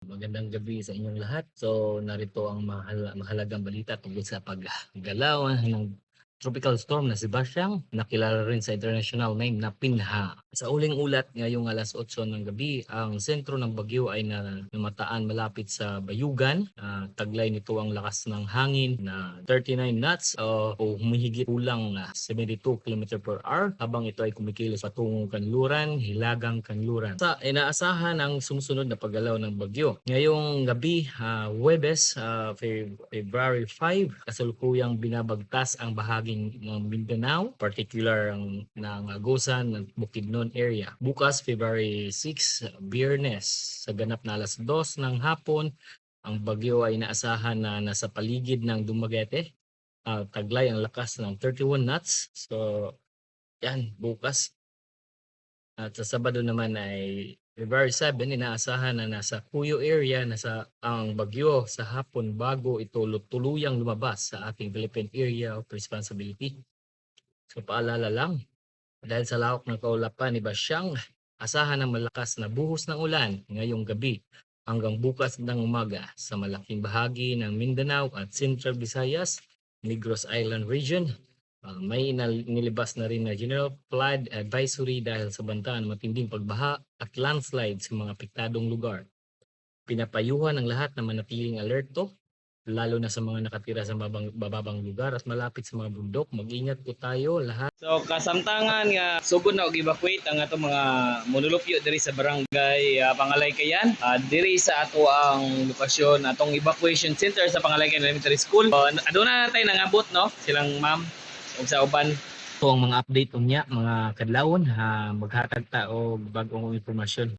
Magandang gabi sa inyong lahat. So, narito ang mahalagang balita tungkol sa paggalaw ng tropical storm na si Basyang, nakilala rin sa international name na Pinha. Sa uling ulat ngayong alas 8 ng gabi, ang sentro ng bagyo ay namataan malapit sa Bayugan. Taglay nito ang lakas ng hangin na 39 knots o humihigit kulang na 72 km per hour habang ito ay kumikilos patungong kanluran, hilagang kanluran. Sa inaasahan ang sumusunod na paggalaw ng bagyo. Ngayong gabi, Huwebes, February 5, kasalukuyang binabagtas ang bahaging ng Mindanao, particular ng Agusan ng Bukidnon area. Bukas, February 6, Biyernes, sa ganap na alas 2 ng hapon, ang bagyo ay inaasahan na nasa paligid ng Dumaguete. Taglay ang lakas ng 31 knots. So, yan, bukas. At sa Sabado naman ay February 7, inaasahan na nasa Cuyo area ang bagyo sa hapon bago ito tuluyang lumabas sa ating Philippine Area of Responsibility. So paalala lang, dahil sa lawak ng kaulapan ni Basyang, asahan ng malakas na buhos ng ulan ngayong gabi hanggang bukas ng umaga sa malaking bahagi ng Mindanao at Central Visayas, Negros Island Region. May nilibas na rin na General Flood Advisory dahil sa banta ng matinding pagbaha at landslide sa mga apektadong lugar. Pinapayuhan ang lahat na manatiling alerto, lalo na sa mga nakatira sa bababang lugar at malapit sa mga bundok. Mag-ingat po tayo lahat. So kasamtangan nga sugod na og evacuate ang atong mga monolupyo diri sa barangay Pangalaykayan. Diri sa ato ang lokasyon atong evacuation center sa Pangalaykayan Elementary School. Aduna tay nangabot no silang ma'am ug sa uban. So ang mga update unya mga kadlawon maghatag ta og bag-ong impormasyon.